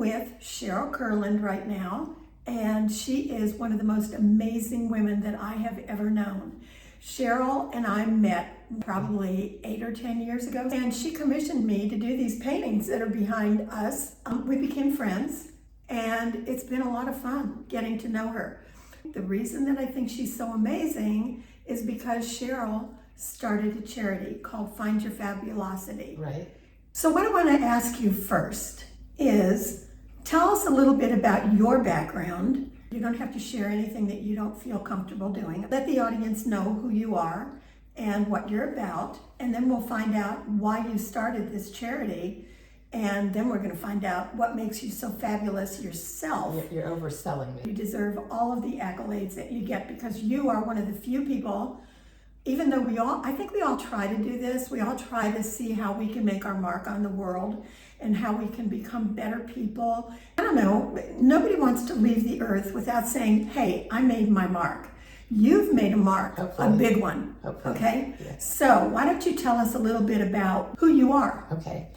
with Sheryl Kurland right now, and she is one of the most amazing women that I have ever known. Sheryl and I met probably 8 or 10 years ago, and she commissioned me to do these paintings that are behind us. We became friends, and it's been a lot of fun getting to know her. The reason that I think she's so amazing is because Sheryl started a charity called Find Your Fabulosity. Right. So what I want to ask you first is, tell us a little bit about your background. You don't have to share anything that you don't feel comfortable doing. Let the audience know who you are and what you're about, and then we'll find out why you started this charity, and then we're going to find out what makes you so fabulous yourself. You're overselling me. You deserve all of the accolades that you get because you are one of the few people, even though I think we all try to do this, we all try to see how we can make our mark on the world and how we can become better people. I don't know, nobody wants to leave the earth without saying, hey, I made my mark. You've made a mark, Hopefully. a big one, Hopefully. okay? Yes. So why don't you tell us a little bit about who you are? Okay.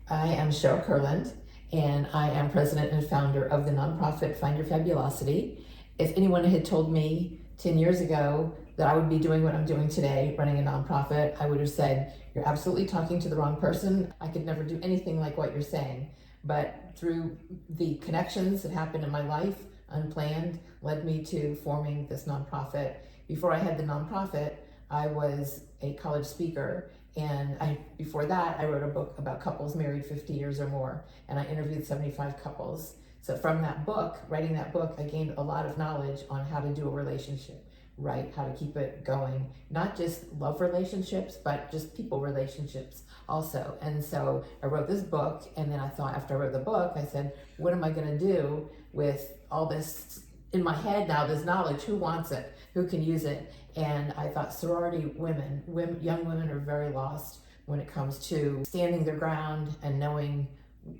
I am Sheryl Kurland, and I am president and founder of the nonprofit Find Your Fabulosity. If anyone had told me 10 years ago that I would be doing what I'm doing today, running a nonprofit, I would have said, you're absolutely talking to the wrong person. I could never do anything like what you're saying. But through the connections that happened in my life, unplanned, led me to forming this nonprofit. Before I had the nonprofit, I was a college speaker. And before that, I wrote a book about couples married 50 years or more. And I interviewed 75 couples. So from that book, writing that book, I gained a lot of knowledge on how to do a relationship right, how to keep it going. Not just love relationships, but just people relationships also. And so I wrote this book, and then I thought after I wrote the book, I said, what am I gonna do with all this in my head now, this knowledge? Who wants it? Who can use it? And I thought sorority women, young women are very lost when it comes to standing their ground and knowing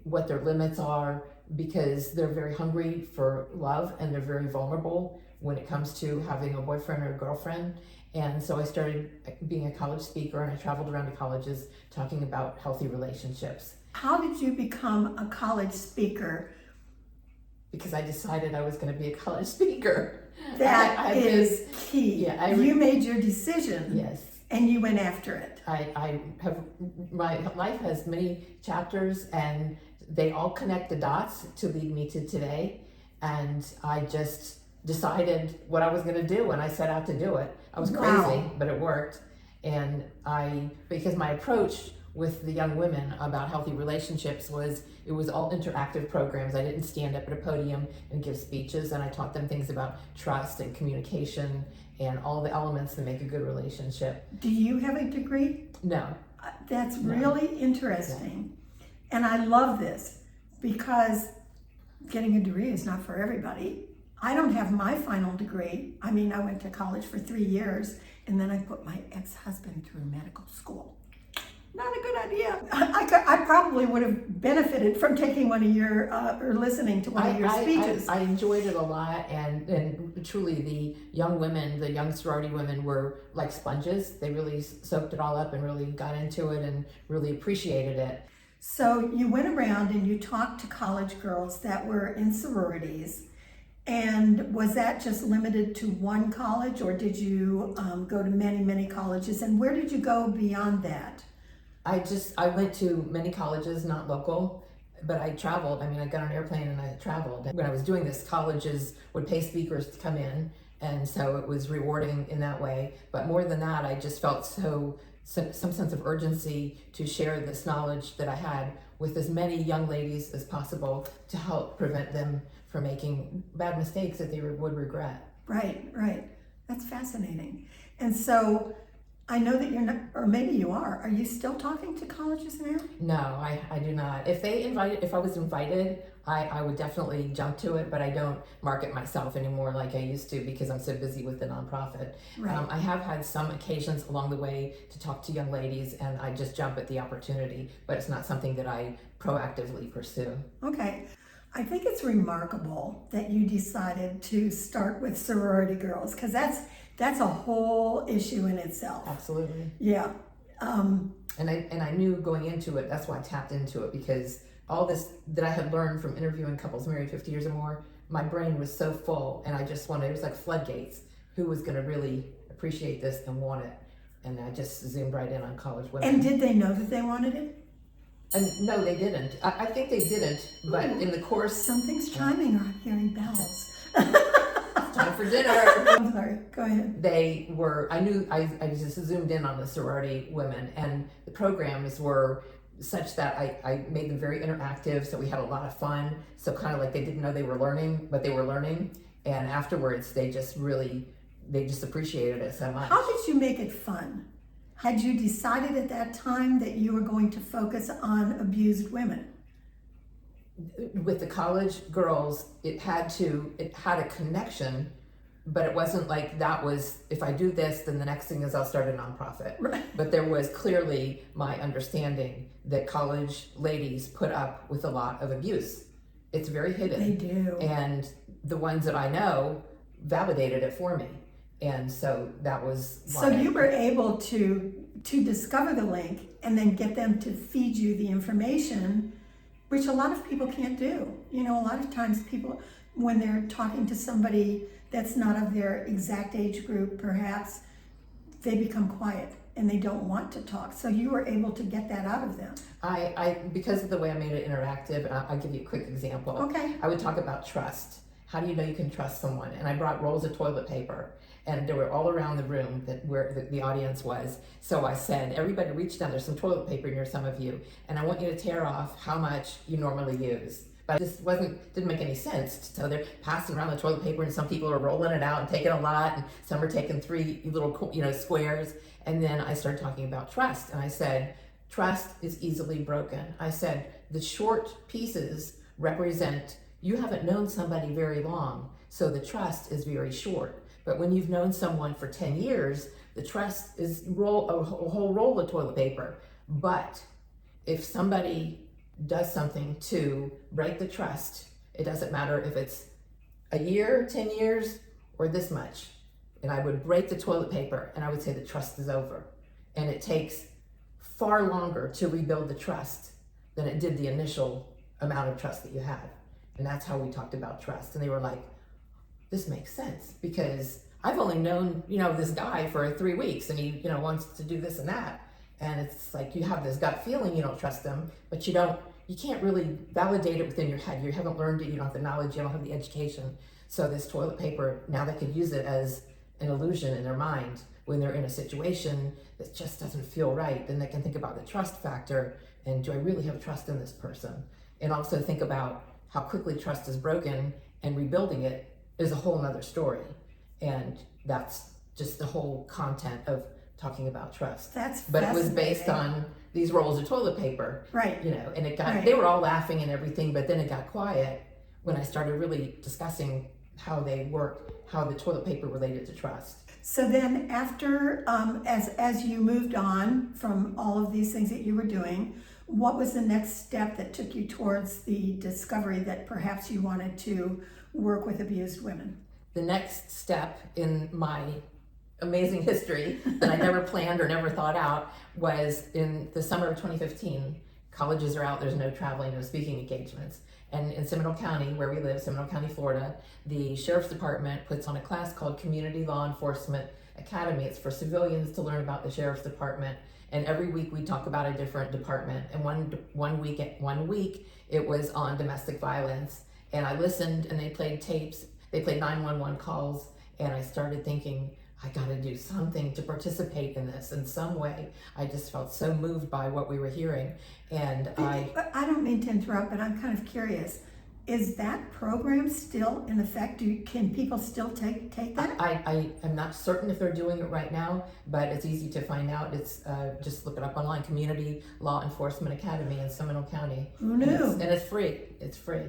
what their limits are, because they're very hungry for love and they're very vulnerable when it comes to having a boyfriend or a girlfriend. And so I started being a college speaker, and I traveled around to colleges talking about healthy relationships. How did you become a college speaker? Because I decided I was going to be a college speaker. That is key. Yeah, you made your decision. Yes. And you went after it. My life has many chapters, and they all connect the dots to lead me to today. And I just decided what I was going to do, and I set out to do it. I was crazy, but it worked. And because my approach with the young women about healthy relationships it was all interactive programs. I didn't stand up at a podium and give speeches, and I taught them things about trust and communication and all the elements that make a good relationship. Do you have a degree? No. That's really interesting. Yeah. And I love this because getting a degree is not for everybody. I don't have my final degree. I mean, I went to college for 3 years, and then I put my ex-husband through medical school. Not a good idea. I probably would have benefited from taking one of your, or listening to one of your speeches. I enjoyed it a lot, and truly the young women, the young sorority women were like sponges. They really soaked it all up and really got into it and really appreciated it. So you went around and you talked to college girls that were in sororities. And was that just limited to one college, or did you go to many, many colleges? And where did you go beyond that? I went to many colleges, not local, but I traveled. I mean, I got on an airplane and I traveled. When I was doing this, colleges would pay speakers to come in, and so it was rewarding in that way. But more than that, I just felt some sense of urgency to share this knowledge that I had with as many young ladies as possible to help prevent them from making bad mistakes that they would regret. Right. That's fascinating. And so I know that you're not, or maybe you are. Are you still talking to colleges now? No, I do not. If I was invited, I would definitely jump to it, but I don't market myself anymore like I used to because I'm so busy with the nonprofit. Right. I have had some occasions along the way to talk to young ladies, and I just jump at the opportunity, but it's not something that I proactively pursue. Okay. I think it's remarkable that you decided to start with sorority girls, because that's a whole issue in itself. Absolutely. Yeah. And I knew going into it, that's why I tapped into it, because all this that I had learned from interviewing couples married 50 years or more, my brain was so full, and I just wanted, it was like floodgates. Who was going to really appreciate this and want it? And I just zoomed right in on college women. And did they know that they wanted it? And no, they didn't. I think they didn't, but in the course... Something's chiming, or I'm hearing bells. Time for dinner. I'm sorry, go ahead. They were, I just zoomed in on the sorority women, and the programs were such that I made them very interactive, so we had a lot of fun. So kind of like they didn't know they were learning, but they were learning. And afterwards, they just appreciated it so much. How did you make it fun? Had you decided at that time that you were going to focus on abused women? With the college girls, it had a connection, but it wasn't like that was, if I do this, then the next thing is I'll start a nonprofit. Right. But there was clearly my understanding that college ladies put up with a lot of abuse. It's very hidden. They do. And the ones that I know validated it for me. And so that was why. So you were able to discover the link and then get them to feed you the information, which a lot of people can't do. You know, a lot of times people, when they're talking to somebody that's not of their exact age group, perhaps, they become quiet and they don't want to talk. So you were able to get that out of them. Because of the way I made it interactive, I'll give you a quick example. Okay. I would talk about trust. How do you know you can trust someone? And I brought rolls of toilet paper, and they were all around the room where the audience was. So I said, everybody reach down, there's some toilet paper near some of you, and I want you to tear off how much you normally use. But it just didn't make any sense. So they're passing around the toilet paper, and some people are rolling it out and taking a lot, and some are taking 3 little squares. And then I started talking about trust, and I said, trust is easily broken. I said, the short pieces represent you haven't known somebody very long, so the trust is very short. But when you've known someone for 10 years, the trust is a whole roll of toilet paper. But if somebody does something to break the trust, it doesn't matter if it's a year, 10 years, or this much. And I would break the toilet paper and I would say the trust is over. And it takes far longer to rebuild the trust than it did the initial amount of trust that you had. And that's how we talked about trust. And they were like, this makes sense, because I've only known, this guy for 3 weeks, and he, wants to do this and that. And it's like, you have this gut feeling, you don't trust them, but you can't really validate it within your head. You haven't learned it, you don't have the knowledge, you don't have the education. So this toilet paper, now they could use it as an illusion in their mind when they're in a situation that just doesn't feel right. Then they can think about the trust factor, and do I really have trust in this person? And also think about how quickly trust is broken, and rebuilding it is a whole nother story. And that's just the whole content of talking about trust. But it was based on these rolls of toilet paper. Right. And it got, right. They were all laughing and everything, but then it got quiet when I started really discussing how they work, how the toilet paper related to trust. So then after, as you moved on from all of these things that you were doing, what was the next step that took you towards the discovery that perhaps you wanted to work with abused women? The next step in my amazing history that I never planned or never thought out was in the summer of 2015. Colleges are out, there's no traveling, no speaking engagements. And in Seminole County, where we live, Seminole County, Florida, the Sheriff's Department puts on a class called Community Law Enforcement Academy. It's for civilians to learn about the Sheriff's Department. And every week we talk about a different department. And one week it was on domestic violence. And I listened, and they played tapes. They played 911 calls. And I started thinking, I gotta do something to participate in this in some way. I just felt so moved by what we were hearing. And I don't mean to interrupt, but I'm kind of curious. Is that program still in effect? Can people still take that? I am not certain if they're doing it right now, but it's easy to find out. It's just look it up online, Community Law Enforcement Academy in Seminole County. Who knew? And it's free. It's free.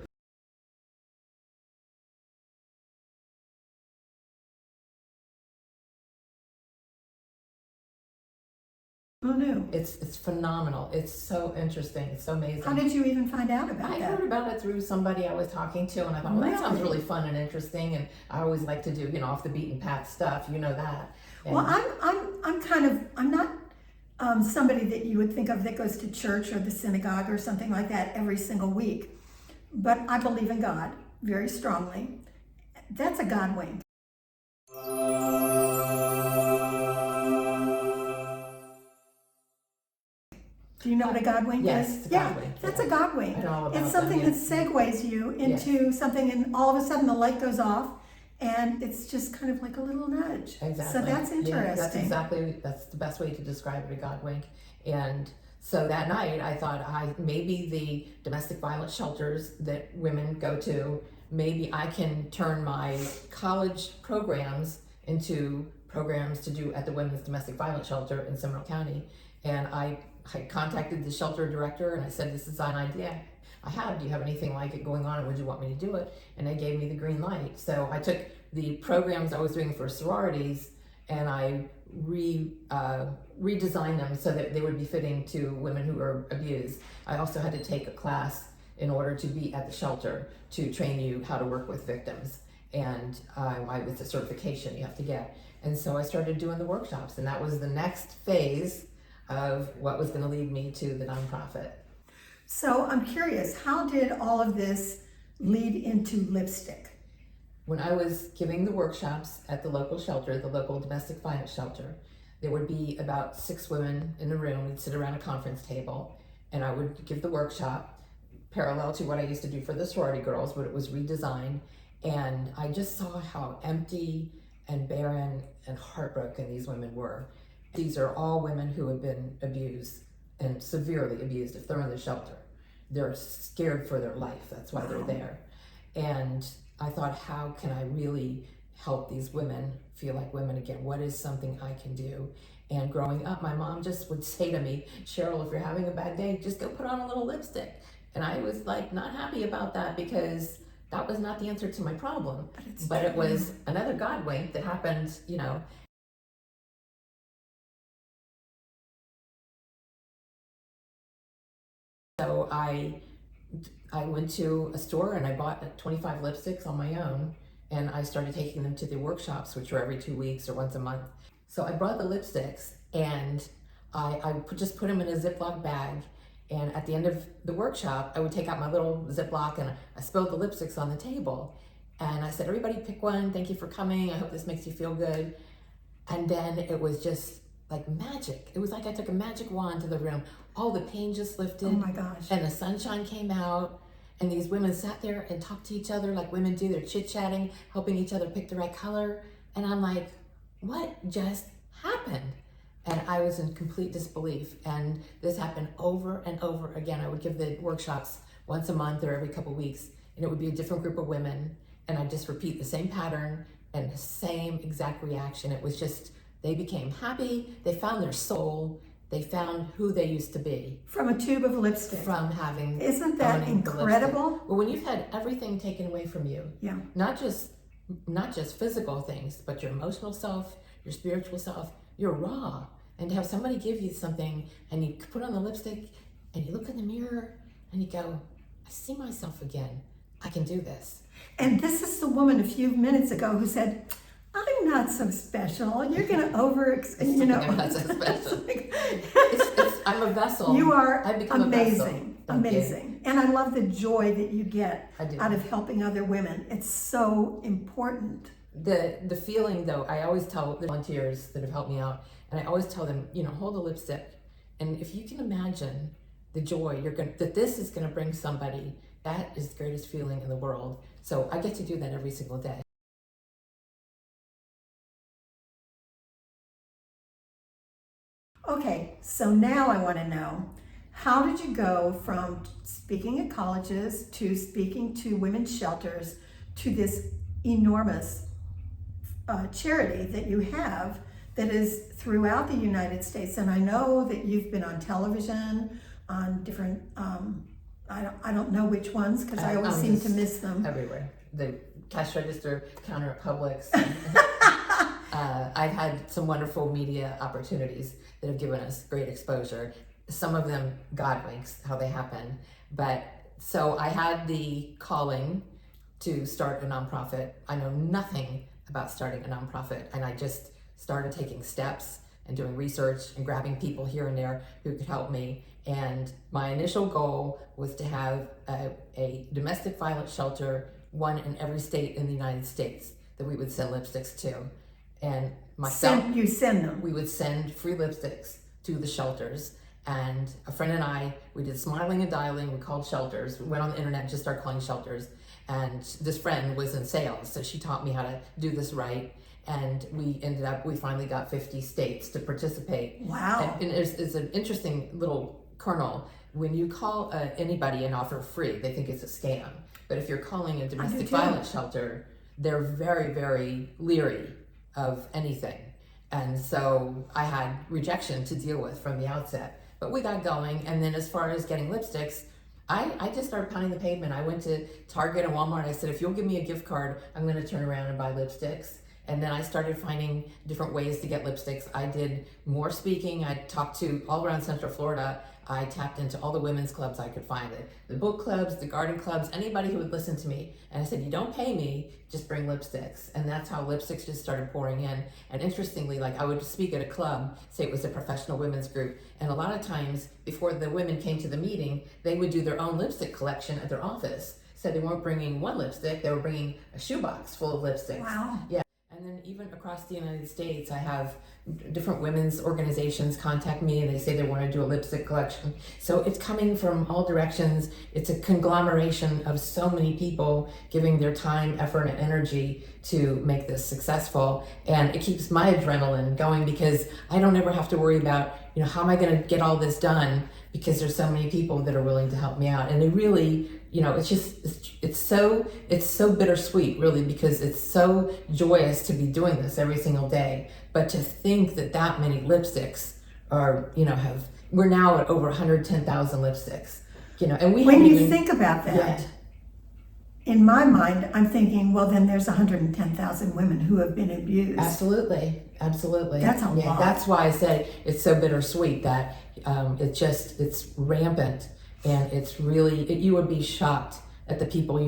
Who knew? It's phenomenal. It's so interesting. It's so amazing. How did you even find out about that? I heard about it through somebody I was talking to, and I thought, well, that sounds really fun and interesting. And I always like to do, off the beaten path stuff. You know that. And well, I'm somebody that you would think of that goes to church or the synagogue or something like that every single week. But I believe in God very strongly. That's a God wink. Do you know what a God wink Yes, is? it's a God wink. That's a God wink. I know all about It's something them, that segues you into something, and all of a sudden the light goes off, and it's just kind of like a little nudge. Exactly. So that's interesting. Yeah, that's the best way to describe it, a God wink. And so that night I thought maybe the domestic violence shelters that women go to, maybe I can turn my college programs into programs to do at the Women's Domestic Violence Shelter in Seminole County. And I contacted the shelter director and I said, this is an idea I have. Do you have anything like it going on, and would you want me to do it? And they gave me the green light. So I took the programs I was doing for sororities and I redesigned them so that they would be fitting to women who were abused. I also had to take a class in order to be at the shelter to train you how to work with victims. And it's a certification you have to get. And so I started doing the workshops, and that was the next phase of what was going to lead me to the nonprofit. So I'm curious, how did all of this lead into lipstick? When I was giving the workshops at the local shelter, the local domestic violence shelter, there would be about 6 women in a room. We'd sit around a conference table, and I would give the workshop parallel to what I used to do for the sorority girls, but it was redesigned. And I just saw how empty and barren and heartbroken these women were. These are all women who have been abused, and severely abused if they're in the shelter. They're scared for their life. That's why they're there. And I thought, how can I really help these women feel like women again? What is something I can do? And growing up, my mom just would say to me, Sheryl, if you're having a bad day, just go put on a little lipstick. And I was like not happy about that, because that was not the answer to my problem. But it was another God wink that happened, you know. So I went to a store and I bought 25 lipsticks on my own, and I started taking them to the workshops, which were every 2 weeks or once a month. So I brought the lipsticks and I just put them in a Ziploc bag, and at the end of the workshop, I would take out my little Ziploc and I spilled the lipsticks on the table. And I said, everybody pick one. Thank you for coming. I hope this makes you feel good. And then it was just like magic. It was like I took a magic wand to the room. All the pain just lifted. Oh my gosh. And the sunshine came out, and these women sat there and talked to each other like women do. They're chit-chatting, helping each other pick the right color. And I'm like, what just happened? And I was in complete disbelief. And this happened over and over again. I would give the workshops once a month or every couple weeks, and it would be a different group of women. And I'd just repeat the same pattern and the same exact reaction. It was just, they became happy. They found their soul. They found who they used to be. From a tube of lipstick. From having. Isn't that incredible? Well, when you've had everything taken away from you, yeah, not just physical things, but your emotional self, your spiritual self, you're raw. And to have somebody give you something, and you put on the lipstick, and you look in the mirror, and you go, I see myself again. I can do this. And this is the woman a few minutes ago who said, I'm not so special. You're going to I'm not so special. I'm a vessel. You are I've become amazing. A vessel. Amazing. And I love the joy that you get I do. out of helping other women. It's so important. The feeling, though, I always tell the volunteers that have helped me out, and I always tell them, hold a lipstick, and if you can imagine the joy that this is going to bring somebody, that is the greatest feeling in the world. So I get to do that every single day. Okay, so now I want to know, how did you go from speaking at colleges to speaking to women's shelters to this enormous charity that you have that is throughout the United States? And I know that you've been on television, on different, I don't know which ones, because I always seem to miss them. Everywhere. The cash register counter at Publix. I've had some wonderful media opportunities that have given us great exposure. Some of them, God winks, how they happen. But so I had the calling to start a nonprofit. I know nothing about starting a nonprofit, and I just started taking steps and doing research and grabbing people here and there who could help me. And my initial goal was to have a domestic violence shelter, one in every state in the United States, that we would send lipsticks to. And myself, You send them. we would send free lipsticks to the shelters. And a friend and I, we did smiling and dialing. We called shelters. We went on the internet and just started calling shelters. And this friend was in sales, so she taught me how to do this right. And we finally got 50 states to participate. Wow. And it's an interesting little kernel. When you call anybody and offer free, they think it's a scam. But if you're calling a domestic violence shelter, they're very, very leery of anything. And so I had rejection to deal with from the outset. But we got going, and then as far as getting lipsticks, I just started pounding the pavement. I went to Target and Walmart. I said, if you'll give me a gift card, I'm going to turn around and buy lipsticks. And then I started finding different ways to get lipsticks. I did more speaking. I talked to all around Central Florida. I tapped into all the women's clubs I could find, the book clubs, the garden clubs, anybody who would listen to me. And I said, you don't pay me, just bring lipsticks. And that's how lipsticks just started pouring in. And interestingly, like I would speak at a club, say it was a professional women's group. And a lot of times before the women came to the meeting, they would do their own lipstick collection at their office. So they weren't bringing one lipstick, they were bringing a shoebox full of lipsticks. Wow. Yeah. And then even across the United States, I have different women's organizations contact me and they say they want to do a lipstick collection. So it's coming from all directions. It's a conglomeration of so many people giving their time, effort, and energy to make this successful. And it keeps my adrenaline going because I don't ever have to worry about, how am I going to get all this done, because there's so many people that are willing to help me out. And they really, it's so bittersweet, really, because it's so joyous to be doing this every single day. But to think that many lipsticks are, we're now at over 110,000 lipsticks, and we When haven't you even, think about that, yeah. in my mind, I'm thinking, well, then there's 110,000 women who have been abused. Absolutely. That's a lot. That's why I say it's so bittersweet that it's rampant, and it's really, you would be shocked at the people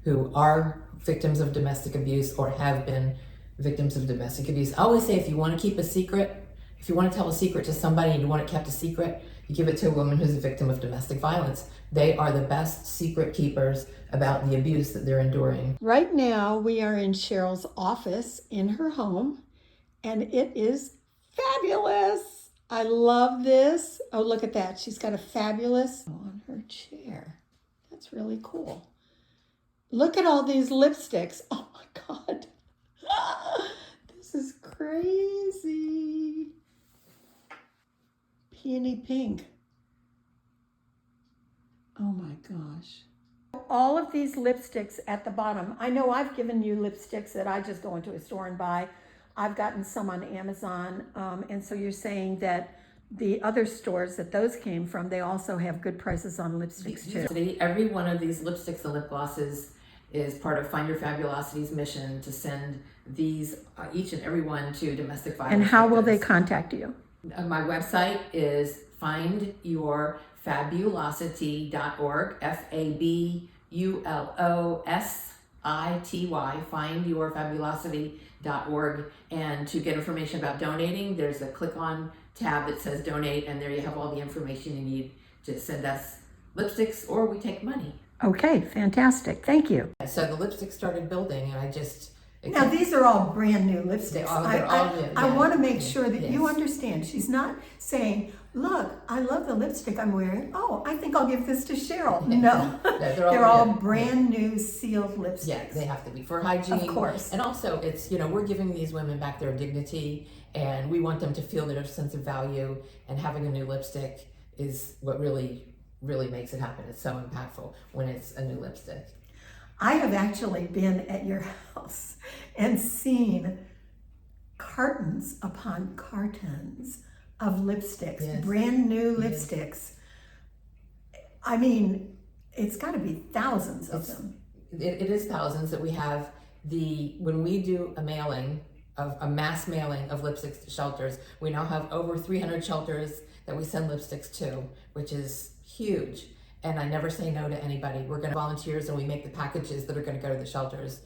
who are victims of domestic abuse or have been victims of domestic abuse. I always say, if you want to keep a secret, if you want to tell a secret to somebody and you want it kept a secret, you give it to a woman who's a victim of domestic violence. They are the best secret keepers about the abuse that they're enduring. Right now, we are in Cheryl's office in her home, and it is fabulous. I love this. Oh, look at that. She's got a fabulous on her chair. That's really cool. Look at all these lipsticks. Oh my God. This is crazy. Peony pink. Oh my gosh. All of these lipsticks at the bottom. I know I've given you lipsticks that I just go into a store and buy. I've gotten some on Amazon. And so you're saying that the other stores that those came from, they also have good prices on lipsticks too. Every one of these lipsticks and lip glosses is part of Find Your Fabulosity's mission to send these, each and every one, to domestic violence And how will they victims. contact you? My website is findyourfabulosity.org, FABULOSITY, findyourfabulosity.org. And to get information about donating, there's a click on tab that says donate, and there you have all the information you need to send us lipsticks, or we take money. Okay, fantastic. Thank you. So the lipstick started building, and Now, these are all brand new lipsticks. They're all new, I yeah. want to make sure that Yes. you understand. She's not saying, look, I love the lipstick I'm wearing. Oh, I think I'll give this to Cheryl. No, they're all new. brand new sealed lipsticks. Yeah, they have to be for hygiene. Of course. And also, it's, we're giving these women back their dignity, and we want them to feel their sense of value, and having a new lipstick is what really makes it happen. It's so impactful when it's a new lipstick. I have actually been at your house and seen cartons upon cartons of lipsticks, Yes. brand new Yes. lipsticks. I mean, it's got to be thousands of them. It is thousands that we have. When we do a mass mailing of lipsticks to shelters, we now have over 300 shelters that we send lipsticks to, which is huge. And I never say no to anybody. We're going to volunteers, and we make the packages that are going to go to the shelters.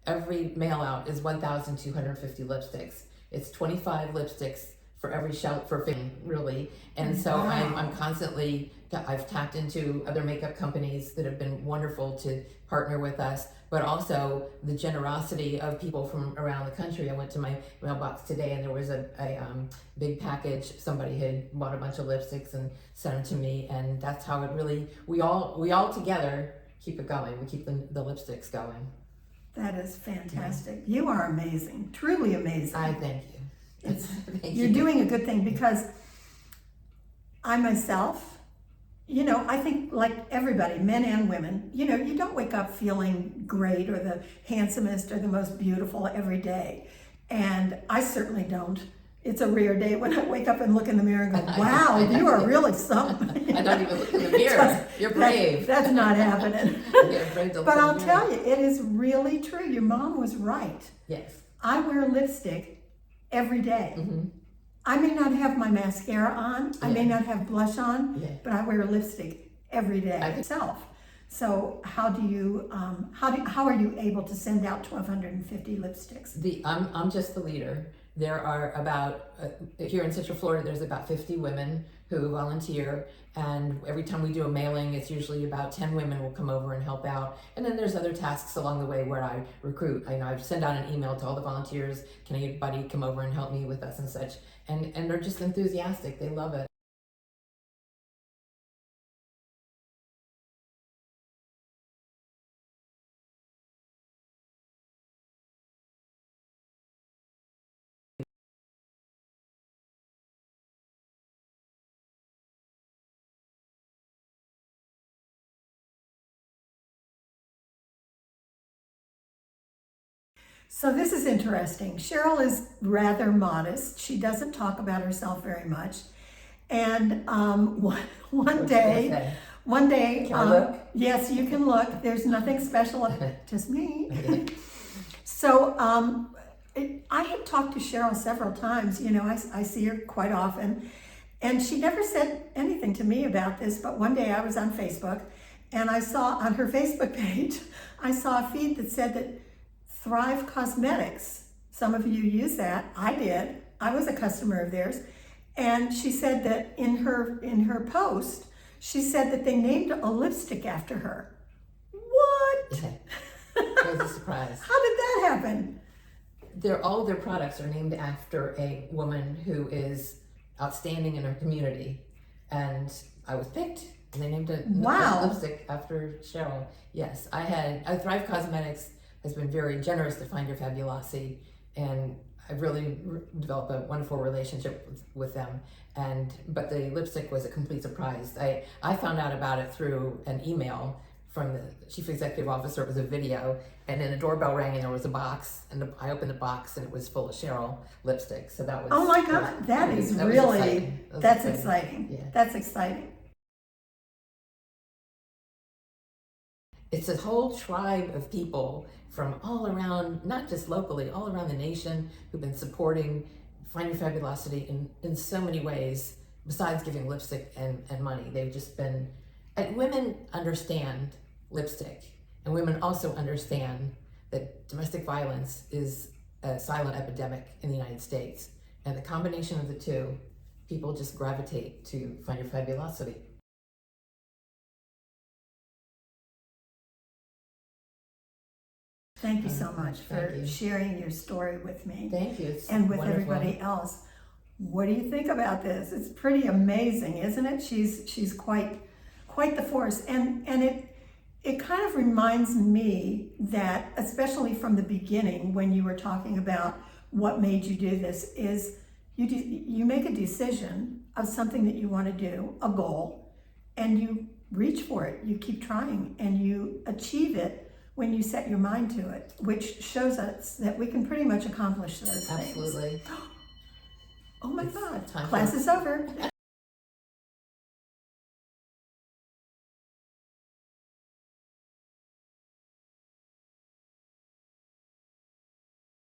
Every mail out is 1,250 lipsticks. It's 25 lipsticks for every shelf for fame, really. And so Wow. I'm constantly, I've tapped into other makeup companies that have been wonderful to partner with us, but also the generosity of people from around the country. I went to my mailbox today and there was a big package. Somebody had bought a bunch of lipsticks and sent them to me, and that's how it really, we all together keep it going. We keep the lipsticks going. That is fantastic. You are amazing, truly amazing. I thank you. It's, Thank you're you. doing a good thing, because I myself, I think like everybody, men and women, you don't wake up feeling great or the handsomest or the most beautiful every day. And I certainly don't. It's a rare day when I wake up and look in the mirror and go, wow, you are really something. I don't even look in the mirror. You're brave. That's not happening. You're brave to look But in the I'll mirror. tell you, it is really true. Your mom was right. Yes. I wear lipstick every day. Mm-hmm. I may not have my mascara on, I may Yeah. not have blush on, Yeah. but I wear lipstick every day I- myself. So how do you, how are you able to send out 1,250 lipsticks? I'm just the leader. There are about, here in Central Florida, there's about 50 women who volunteer, and every time we do a mailing, it's usually about 10 women will come over and help out. And then there's other tasks along the way where I recruit. I send out an email to all the volunteers, can anybody come over and help me with us and such? And they're just enthusiastic, they love it. So this is interesting. Sheryl is rather modest. She doesn't talk about herself very much. And one day, Can I look? yes, you can look. There's nothing special, just me. Okay. So I had talked to Sheryl several times. I see her quite often, and she never said anything to me about this. But one day I was on Facebook, and I saw on her Facebook page, I saw a feed that said that Thrive Cosmetics, some of you use that. I did. I was a customer of theirs. And she said that in her post, she said that they named a lipstick after her. What? It was a surprise. How did that happen? All of their products are named after a woman who is outstanding in her community. And I was picked, and they named a Wow. lipstick after Sheryl. Yes, Thrive Cosmetics has been very generous to Find Your Fabulosity, and I've really developed a wonderful relationship with them. But the lipstick was a complete surprise. I found out about it through an email from the chief executive officer. It was a video, and then the doorbell rang and there was a box, and I opened the box and it was full of Sheryl lipstick. So that was, Oh my God, that is really, exciting. that's exciting. Yeah. That's exciting. It's a whole tribe of people from all around, not just locally, all around the nation, who've been supporting Find Your Fabulosity in so many ways, besides giving lipstick and money. They've just been, and women understand lipstick, and women also understand that domestic violence is a silent epidemic in the United States. And the combination of the two, people just gravitate to Find Your Fabulosity. Thank you so much for Thank you. sharing your story with me Thank you. It's and with wonderful. everybody else. What do you think about this? It's pretty amazing, isn't it? She's quite the force, and it kind of reminds me that, especially from the beginning, when you were talking about what made you do this, is you make a decision of something that you want to do, a goal, and you reach for it. You keep trying, and you achieve it when you set your mind to it, which shows us that we can pretty much accomplish those things. Absolutely. Oh my It's God, time class for- is over.